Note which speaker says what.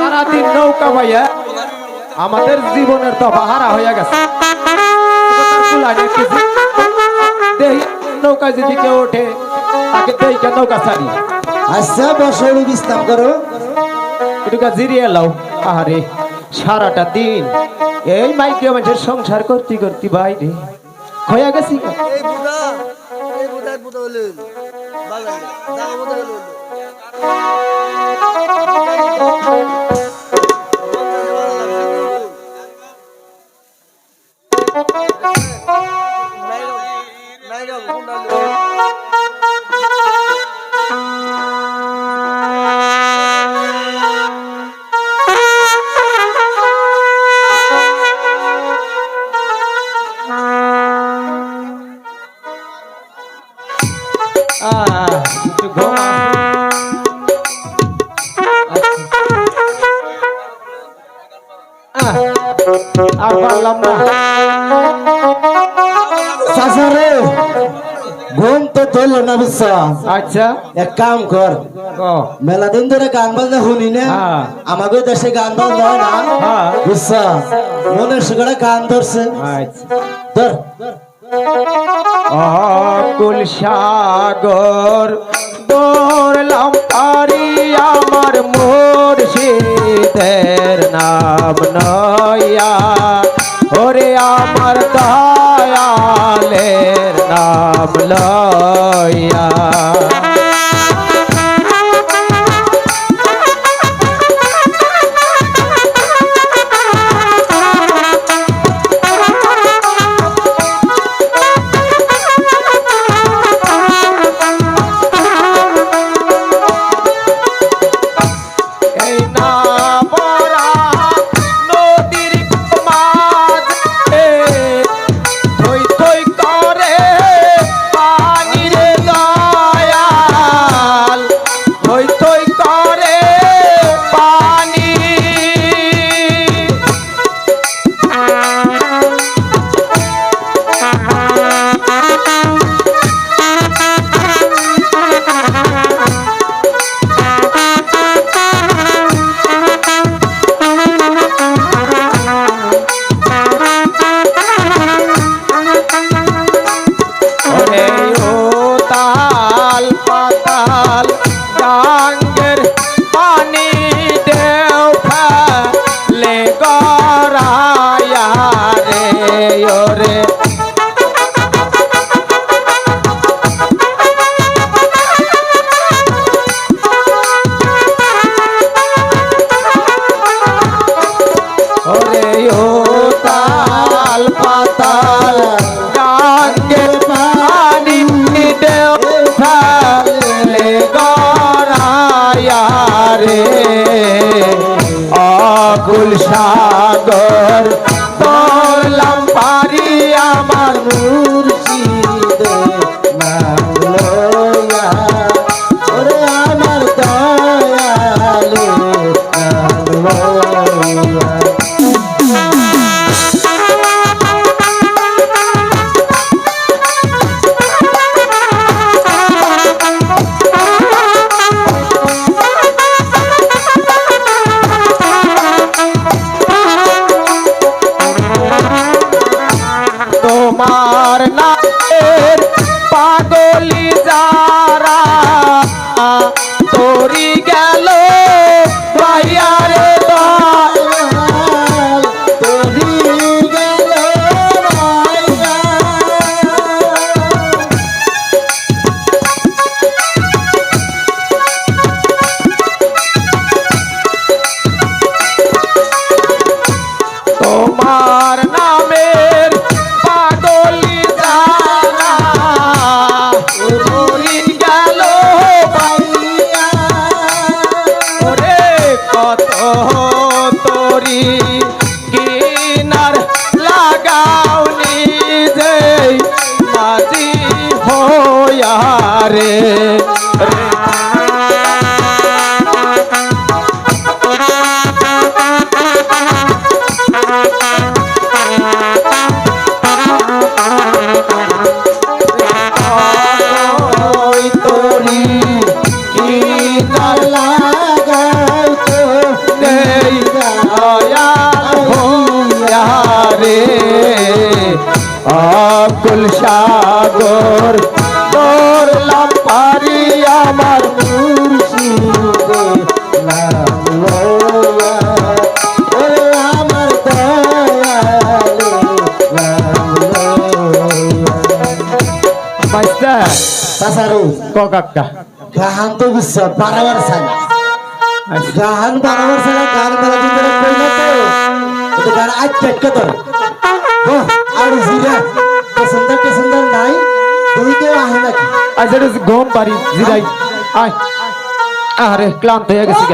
Speaker 1: সারাদিন নৌকা ভাইয়া আমাদের জীবনের তো বাহারা হয়ে গেছে। নৌকা যদি কেউ ওঠে তাকে দেখে নৌকা ছাড়ি।
Speaker 2: আচ্ছা বসে বিশ্রাম করো,
Speaker 1: একটু জিরিয়ে লাও। আরে সারাটা দিন এই মাইকে মানুষের সংসার করতে করতে বাইরে হয়ে গেছি। আর পারলাম না
Speaker 2: চাচারে, ঘুম তো ধরলো না বুঝছো।
Speaker 1: আচ্ছা
Speaker 2: এক কাম কর, মেলা দিন ধরে গান বাজনা শুনি না, আমাকে দেশে গান বাজনা হয় না বুঝছো, মনের সুখে গান ধরছে। ধর
Speaker 1: অকুল সাগর বললাম পারি আমার মুর্শিদের নাম নয়া, ওরে আমার দয়ালের নাম লয়া। অকুল সাগর বললাম পারি আমার মুর্শিদের নাম লয়া, ওরে আমার দয়ালের নাম লয়া। তোমার নামের পাগলি যারা তোরি গেল ভাইয়ারে দয়াল, তোরি গেল ভাইয়া। তোমার নামের পাগলি যারা তোরি গেল ভাইয়া, ওরে কত তোরি কিনার লাগাও নিজে মাঝি হইয়া রে। তোরি কি লাগাও তো সাগর ধরলাম পারি আমার মুর্শিদে
Speaker 2: আমার দয়ালে
Speaker 1: বাইস্তা
Speaker 2: তাসারু
Speaker 1: ক কাকা
Speaker 2: গাহান তো বুঝছ বারবার সালা গাহান বারবার সালা গান মেলা দিন ধরে কই না তো গান আজ চেক কর আর জিরা পছন্দ নাই তুই কেউ আহে নাকি
Speaker 1: আজ গম পারি জিরাই আয় আরে ক্লান্ত হয়ে গেছি